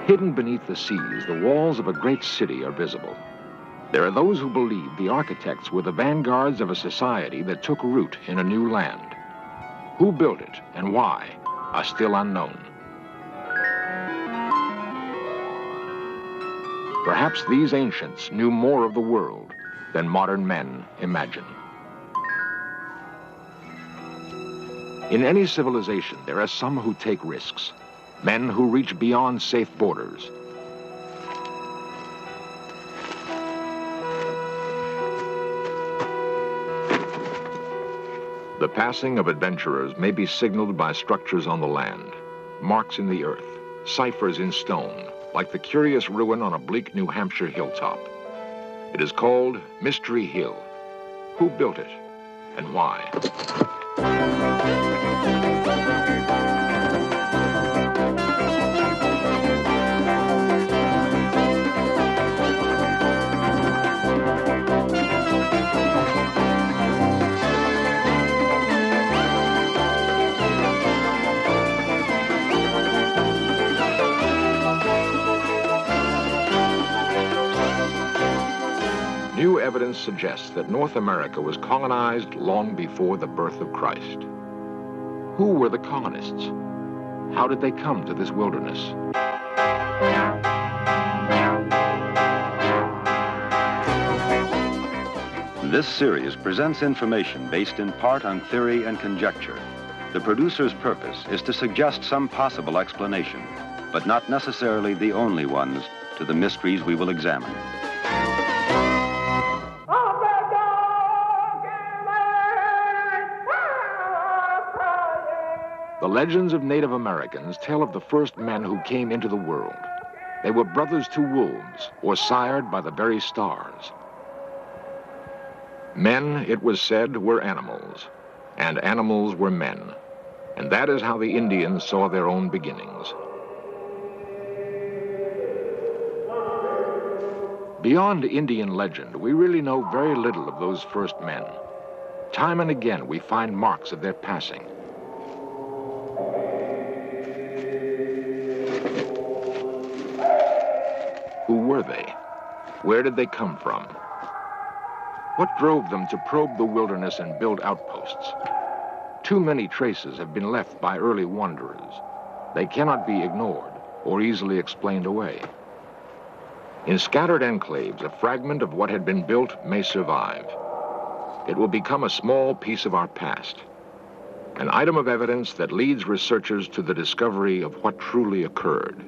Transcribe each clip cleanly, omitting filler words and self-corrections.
Hidden beneath the seas, the walls of a great city are visible. There are those who believe the architects were the vanguards of a society that took root in a new land. Who built it and why are still unknown. Perhaps these ancients knew more of the world than modern men imagine. In any civilization, there are some who take risks, men who reach beyond safe borders. The passing of adventurers may be signaled by structures on the land, marks in the earth, ciphers in stone, like the curious ruin on a bleak New Hampshire hilltop. It is called Mystery Hill. Who built it and why? New evidence suggests that North America was colonized long before the birth of Christ. Who were the colonists? How did they come to this wilderness? This series presents information based in part on theory and conjecture. The producer's purpose is to suggest some possible explanation, but not necessarily the only ones to the mysteries we will examine. The legends of Native Americans tell of the first men who came into the world. They were brothers to wolves, or sired by the very stars. Men, it was said, were animals, and animals were men. And that is how the Indians saw their own beginnings. Beyond Indian legend, we really know very little of those first men. Time and again, we find marks of their passing. Who were they? Where did they come from? What drove them to probe the wilderness and build outposts? Too many traces have been left by early wanderers. They cannot be ignored or easily explained away. In scattered enclaves, a fragment of what had been built may survive. It will become a small piece of our past, an item of evidence that leads researchers to the discovery of what truly occurred.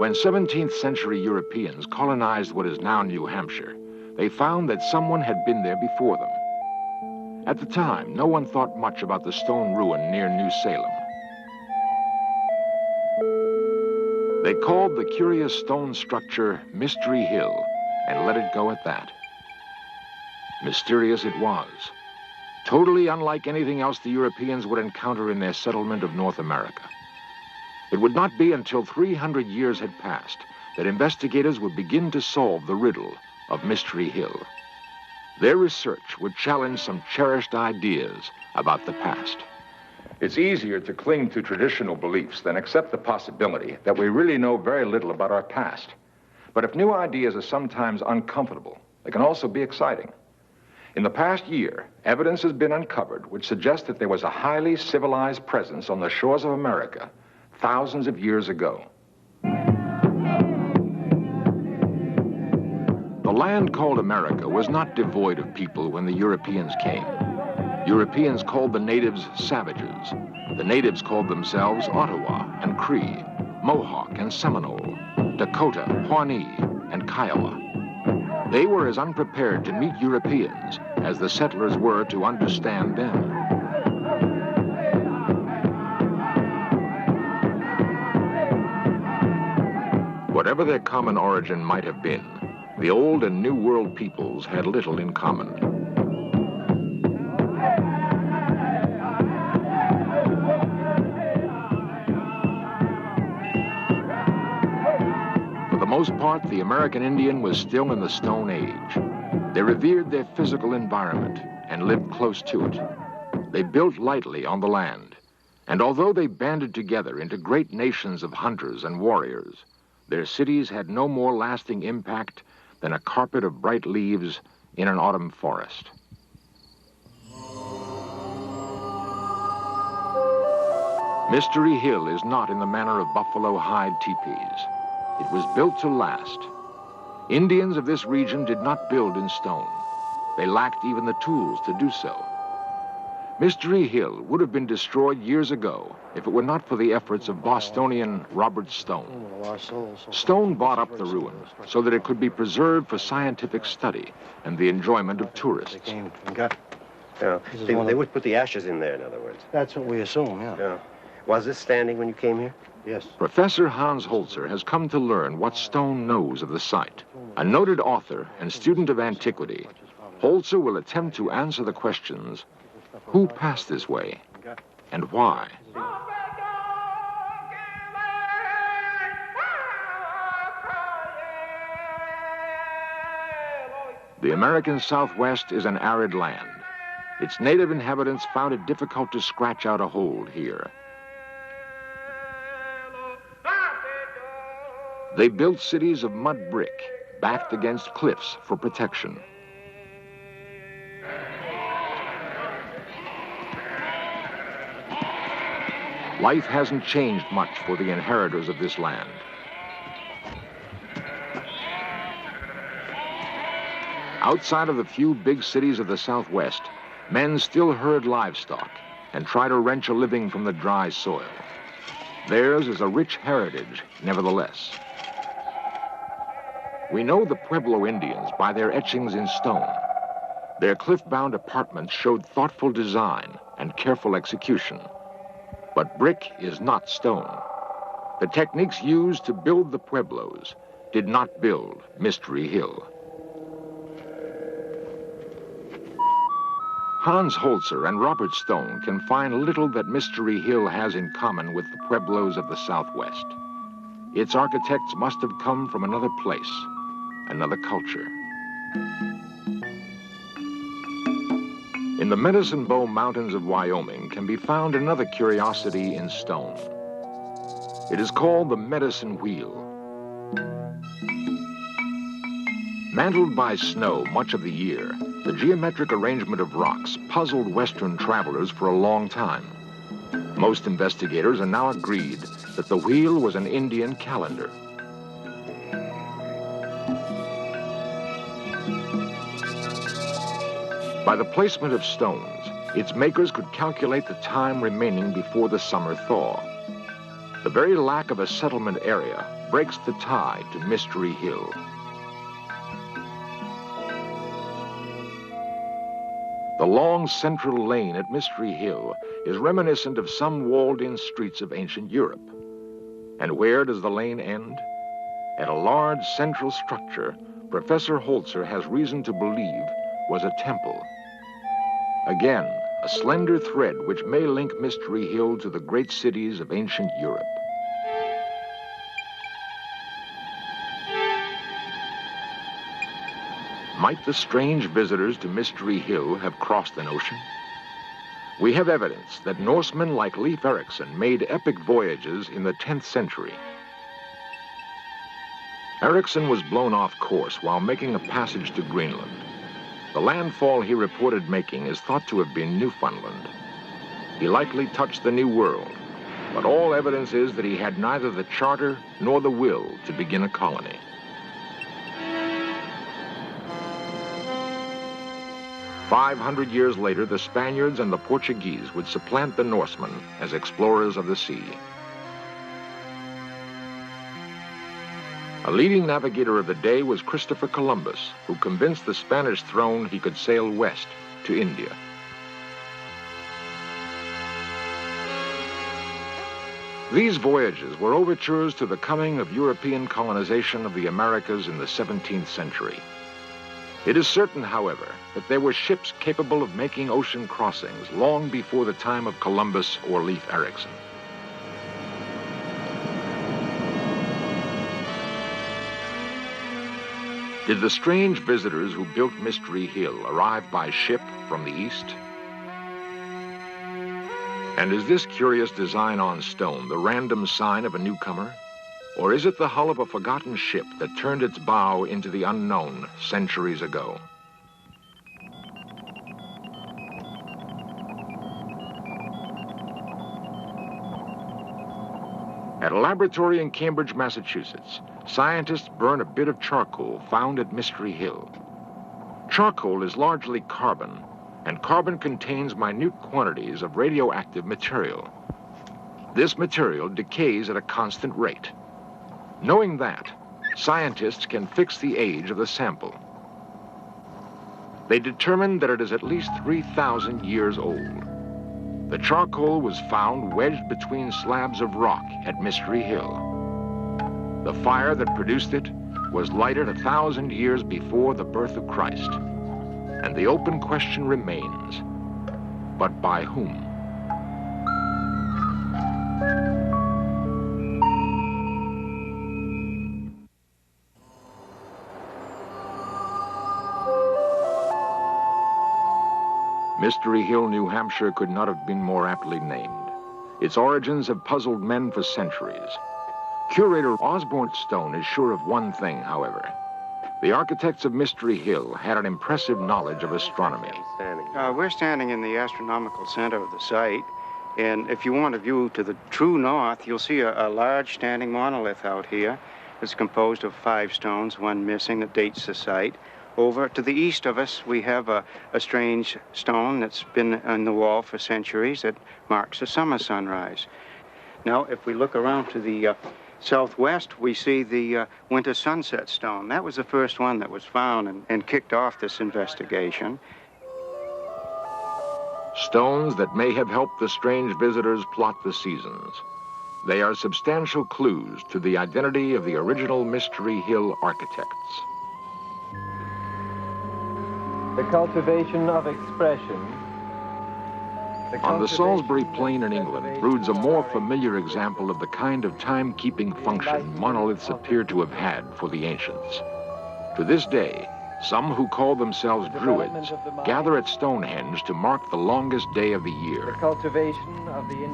When 17th century Europeans colonized what is now New Hampshire, they found that someone had been there before them. At the time, no one thought much about the stone ruin near New Salem. They called the curious stone structure Mystery Hill and let it go at that. Mysterious it was, totally unlike anything else the Europeans would encounter in their settlement of North America. It would not be until 300 years had passed that investigators would begin to solve the riddle of Mystery Hill. Their research would challenge some cherished ideas about the past. It's easier to cling to traditional beliefs than accept the possibility that we really know very little about our past. But if new ideas are sometimes uncomfortable, they can also be exciting. In the past year, evidence has been uncovered which suggests that there was a highly civilized presence on the shores of America thousands of years ago. The land called America was not devoid of people when the Europeans came. Europeans called the natives savages. The natives called themselves Ottawa and Cree, Mohawk and Seminole, Dakota, Pawnee, and Kiowa. They were as unprepared to meet Europeans as the settlers were to understand them. Whatever their common origin might have been, the old and new world peoples had little in common. For the most part, the American Indian was still in the Stone Age. They revered their physical environment and lived close to it. They built lightly on the land, and although they banded together into great nations of hunters and warriors, their cities had no more lasting impact than a carpet of bright leaves in an autumn forest. Mystery Hill is not in the manner of buffalo hide teepees. It was built to last. Indians of this region did not build in stone. They lacked even the tools to do so. Mystery Hill would have been destroyed years ago if it were not for the efforts of Bostonian Robert Stone. Stone bought up the ruin so that it could be preserved for scientific study and the enjoyment of tourists. Yeah. They would put the ashes in there, in other words. That's what we assume, yeah. Was this standing when you came here? Yes. Professor Hans Holzer has come to learn what Stone knows of the site. A noted author and student of antiquity, Holzer will attempt to answer the questions: who passed this way and why? The American Southwest is an arid land. Its native inhabitants found it difficult to scratch out a hold here. They built cities of mud brick, backed against cliffs for protection. Life hasn't changed much for the inheritors of this land. Outside of the few big cities of the Southwest, men still herd livestock and try to wrench a living from the dry soil. Theirs is a rich heritage, nevertheless. We know the Pueblo Indians by their etchings in stone. Their cliff-bound apartments showed thoughtful design and careful execution. But brick is not stone. The techniques used to build the Pueblos did not build Mystery Hill. Hans Holzer and Robert Stone can find little that Mystery Hill has in common with the Pueblos of the Southwest. Its architects must have come from another place, another culture. In the Medicine Bow Mountains of Wyoming can be found another curiosity in stone. It is called the Medicine Wheel. Mantled by snow much of the year, the geometric arrangement of rocks puzzled Western travelers for a long time. Most investigators are now agreed that the wheel was an Indian calendar. By the placement of stones, its makers could calculate the time remaining before the summer thaw. The very lack of a settlement area breaks the tie to Mystery Hill. The long central lane at Mystery Hill is reminiscent of some walled-in streets of ancient Europe. And where does the lane end? At a large central structure Professor Holzer has reason to believe was a temple. Again, a slender thread which may link Mystery Hill to the great cities of ancient Europe. Might the strange visitors to Mystery Hill have crossed an ocean? We have evidence that Norsemen like Leif Erikson made epic voyages in the 10th century. Erikson was blown off course while making a passage to Greenland. The landfall he reported making is thought to have been Newfoundland. He likely touched the New World, but all evidence is that he had neither the charter nor the will to begin a colony. "500 years later, the Spaniards and the Portuguese would supplant the Norsemen as explorers of the sea. A leading navigator of the day was Christopher Columbus, who convinced the Spanish throne he could sail west to India. These voyages were overtures to the coming of European colonization of the Americas in the 17th century. It is certain, however, that there were ships capable of making ocean crossings long before the time of Columbus or Leif Erikson. Did the strange visitors who built Mystery Hill arrive by ship from the east? And is this curious design on stone the random sign of a newcomer? Or is it the hull of a forgotten ship that turned its bow into the unknown centuries ago? At a laboratory in Cambridge, Massachusetts, scientists burn a bit of charcoal found at Mystery Hill. Charcoal is largely carbon, and carbon contains minute quantities of radioactive material. This material decays at a constant rate. Knowing that, scientists can fix the age of the sample. They determined that it is at least 3,000 years old. The charcoal was found wedged between slabs of rock at Mystery Hill. The fire that produced it was lighted 1,000 years before the birth of Christ. And the open question remains, but by whom? Mystery Hill, New Hampshire could not have been more aptly named. Its origins have puzzled men for centuries. Curator Osborne Stone is sure of one thing, however. The architects of Mystery Hill had an impressive knowledge of astronomy. We're standing in the astronomical center of the site, and if you want a view to the true north, you'll see a large standing monolith out here. It's composed of 5 stones, one missing that dates the site. Over to the east of us, we have a strange stone that's been on the wall for centuries that marks a summer sunrise. Now, if we look around to the southwest, we see the winter sunset stone. That was the first one that was found and kicked off this investigation. Stones that may have helped the strange visitors plot the seasons. They are substantial clues to the identity of the original Mystery Hill architects. The cultivation of expression. On the Salisbury Plain in England broods a more familiar example of the kind of time-keeping function monoliths appear to have had for the ancients. To this day, some who call themselves Druids gather at Stonehenge to mark the longest day of the year.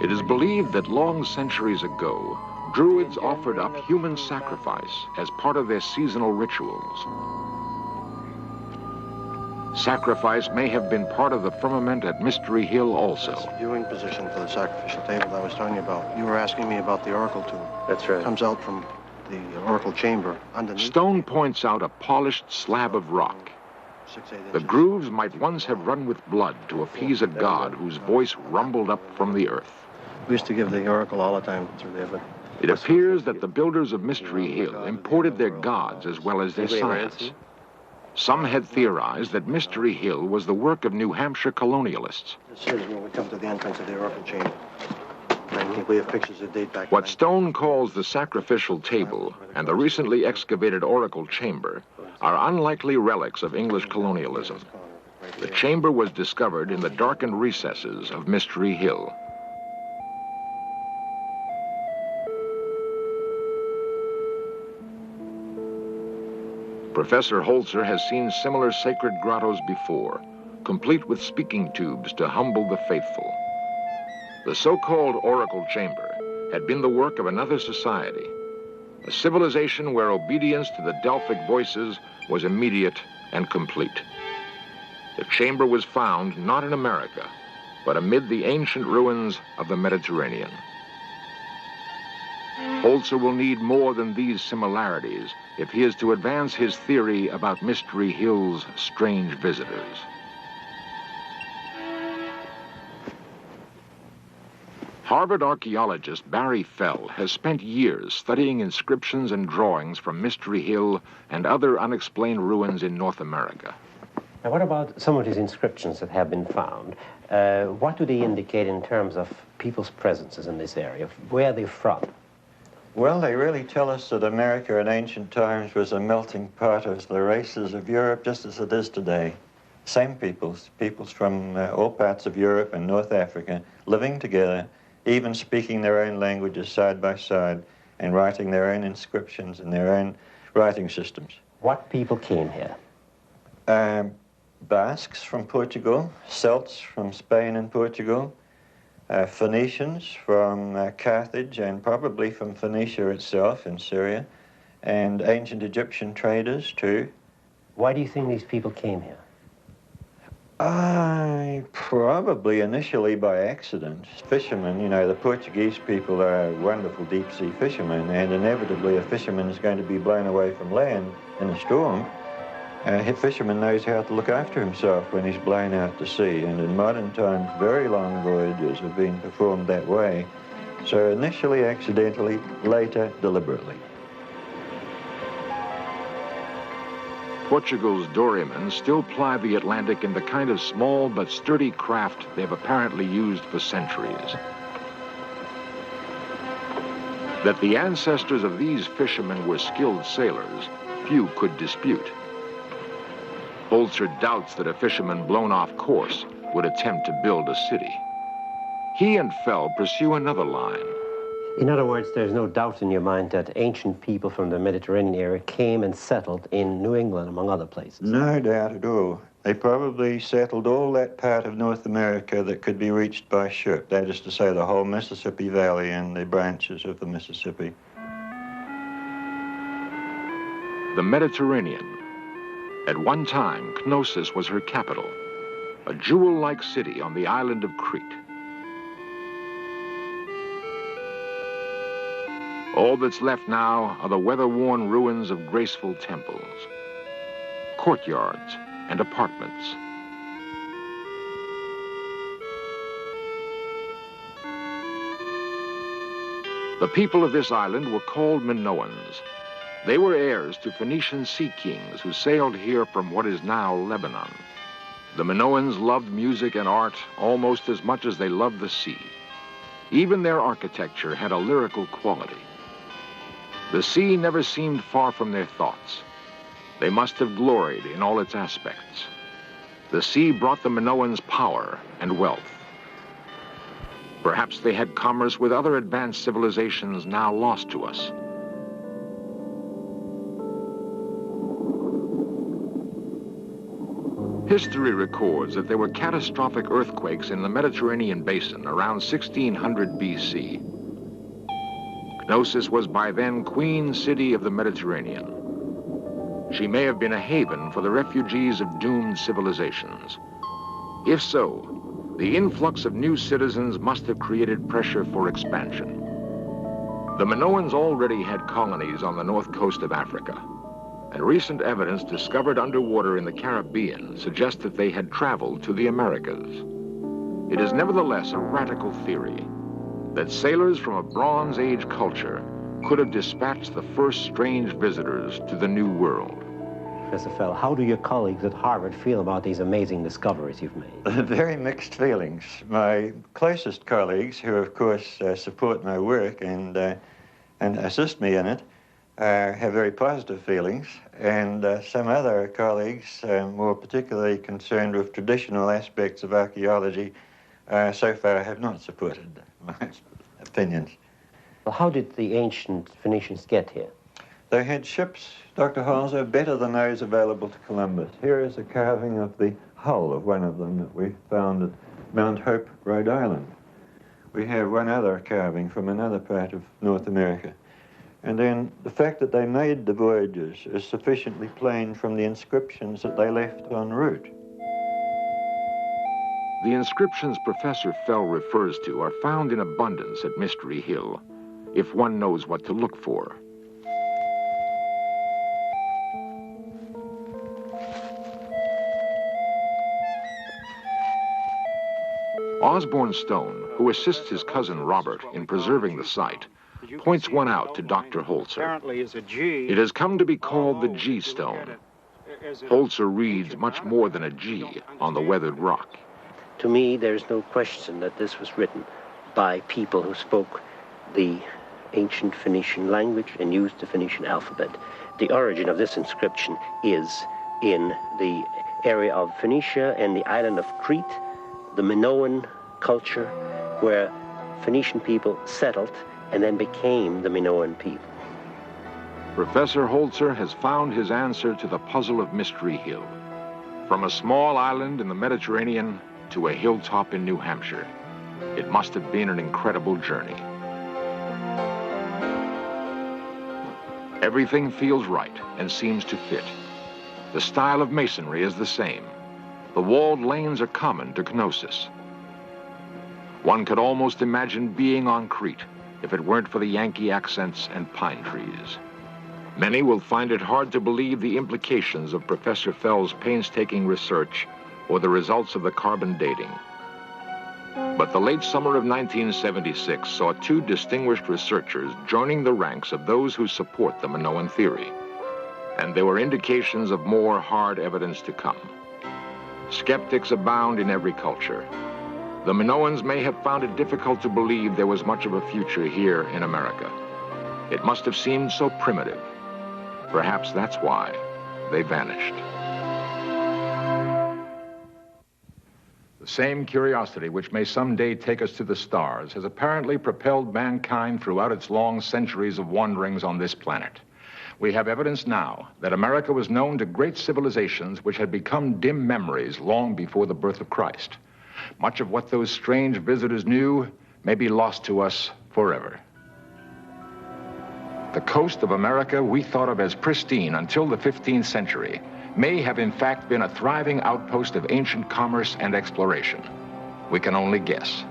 It is believed that long centuries ago, Druids offered up human sacrifice as part of their seasonal rituals. Sacrifice may have been part of the firmament at Mystery Hill also. That's the viewing position for the sacrificial table I was telling you about. You were asking me about the oracle tube. That's right. It comes out from the oracle chamber underneath. Stone points out a polished slab of rock. 6-8 inches. The grooves might once have run with blood to appease a god whose voice rumbled up from the earth. We used to give the oracle all the time through there, but... It appears that the builders of Mystery Hill imported their gods as well as their science. Some had theorized that Mystery Hill was the work of New Hampshire colonialists. This is where we come to the entrance of the oracle chamber. I think we have pictures that date back... What Stone calls the sacrificial table and the recently excavated oracle chamber are unlikely relics of English colonialism. The chamber was discovered in the darkened recesses of Mystery Hill. Professor Holzer has seen similar sacred grottos before, complete with speaking tubes to humble the faithful. The so-called oracle chamber had been the work of another society, a civilization where obedience to the Delphic voices was immediate and complete. The chamber was found not in America, but amid the ancient ruins of the Mediterranean. Holzer will need more than these similarities if he is to advance his theory about Mystery Hill's strange visitors. Harvard archaeologist Barry Fell has spent years studying inscriptions and drawings from Mystery Hill and other unexplained ruins in North America. Now, what about some of these inscriptions that have been found? What do they indicate in terms of people's presences in this area? Where are they from? Well, they really tell us that America in ancient times was a melting pot of the races of Europe, just as it is today. Same peoples from all parts of Europe and North Africa, living together, even speaking their own languages side by side, and writing their own inscriptions and their own writing systems. What people came here? Basques from Portugal, Celts from Spain and Portugal, Phoenicians from Carthage and probably from Phoenicia itself in Syria, and ancient Egyptian traders too. Why do you think these people came here? Probably initially by accident. Fishermen, you know, the Portuguese people are wonderful deep-sea fishermen, and inevitably a fisherman is going to be blown away from land in a storm. A fisherman knows how to look after himself when he's blown out to sea, and in modern times, very long voyages have been performed that way. So initially accidentally, later deliberately. Portugal's dorymen still ply the Atlantic in the kind of small but sturdy craft they've apparently used for centuries. That the ancestors of these fishermen were skilled sailors, few could dispute. Holzer doubts that a fisherman blown off course would attempt to build a city. He and Fell pursue another line. In other words, there's no doubt in your mind that ancient people from the Mediterranean area came and settled in New England, among other places. No doubt at all. They probably settled all that part of North America that could be reached by ship. That is to say, the whole Mississippi Valley and the branches of the Mississippi. The Mediterranean. At one time, Knossos was her capital, a jewel-like city on the island of Crete. All that's left now are the weather-worn ruins of graceful temples, courtyards, and apartments. The people of this island were called Minoans. They were heirs to Phoenician sea kings who sailed here from what is now Lebanon. The Minoans loved music and art almost as much as they loved the sea. Even their architecture had a lyrical quality. The sea never seemed far from their thoughts. They must have gloried in all its aspects. The sea brought the Minoans power and wealth. Perhaps they had commerce with other advanced civilizations now lost to us. History records that there were catastrophic earthquakes in the Mediterranean basin around 1600 BC. Knossos was by then Queen City of the Mediterranean. She may have been a haven for the refugees of doomed civilizations. If so, the influx of new citizens must have created pressure for expansion. The Minoans already had colonies on the north coast of Africa, and recent evidence discovered underwater in the Caribbean suggests that they had traveled to the Americas. It is nevertheless a radical theory that sailors from a Bronze Age culture could have dispatched the first strange visitors to the New World. Professor Fell, how do your colleagues at Harvard feel about these amazing discoveries you've made? Very mixed feelings. My closest colleagues, who of course support my work and assist me in it, have very positive feelings, and some other colleagues, more particularly concerned with traditional aspects of archaeology, so far have not supported my opinions. Well, how did the ancient Phoenicians get here? They had ships, Dr. Halser, better than those available to Columbus. Here is a carving of the hull of one of them that we found at Mount Hope, Rhode Island. We have one other carving from another part of North America. And then the fact that they made the voyages is sufficiently plain from the inscriptions that they left en route. The inscriptions Professor Fell refers to are found in abundance at Mystery Hill, if one knows what to look for. Osborne Stone, who assists his cousin Robert in preserving the site, points one out to Dr. Holzer. It has come to be called the G stone. Holzer reads much more than a G on the weathered rock. To me, there's no question that this was written by people who spoke the ancient Phoenician language and used the Phoenician alphabet. The origin of this inscription is in the area of Phoenicia and the island of Crete, the Minoan culture, where Phoenician people settled and then became the Minoan people. Professor Holzer has found his answer to the puzzle of Mystery Hill. From a small island in the Mediterranean to a hilltop in New Hampshire, It must have been an incredible journey. Everything feels right and seems to fit. The style of masonry is the same. The walled lanes are common to Knossos. One could almost imagine being on Crete if it weren't for the Yankee accents and pine trees. Many will find it hard to believe the implications of Professor Fell's painstaking research or the results of the carbon dating. But the late summer of 1976 saw two distinguished researchers joining the ranks of those who support the Minoan theory. And there were indications of more hard evidence to come. Skeptics abound in every culture. The Minoans may have found it difficult to believe there was much of a future here in America. It must have seemed so primitive. Perhaps that's why they vanished. The same curiosity which may someday take us to the stars has apparently propelled mankind throughout its long centuries of wanderings on this planet. We have evidence now that America was known to great civilizations which had become dim memories long before the birth of Christ. Much of what those strange visitors knew may be lost to us forever. The coast of America we thought of as pristine until the 15th century may have in fact been a thriving outpost of ancient commerce and exploration. We can only guess.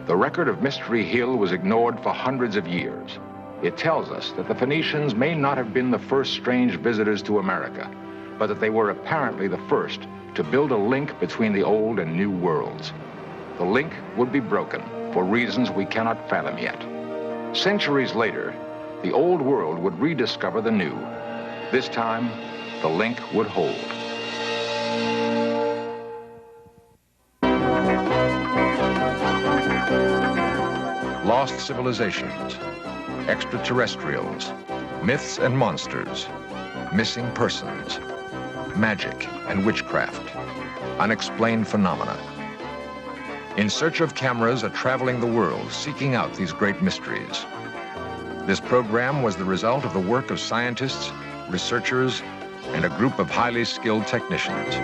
The record of Mystery Hill was ignored for hundreds of years. It tells us that the Phoenicians may not have been the first strange visitors to America, but that they were apparently the first to build a link between the old and new worlds. The link would be broken for reasons we cannot fathom yet. Centuries later, the old world would rediscover the new. This time, the link would hold. Lost civilizations, extraterrestrials, myths and monsters, missing persons, magic and witchcraft, unexplained phenomena. In search of cameras are traveling the world, seeking out these great mysteries. This program was the result of the work of scientists, researchers, and a group of highly skilled technicians.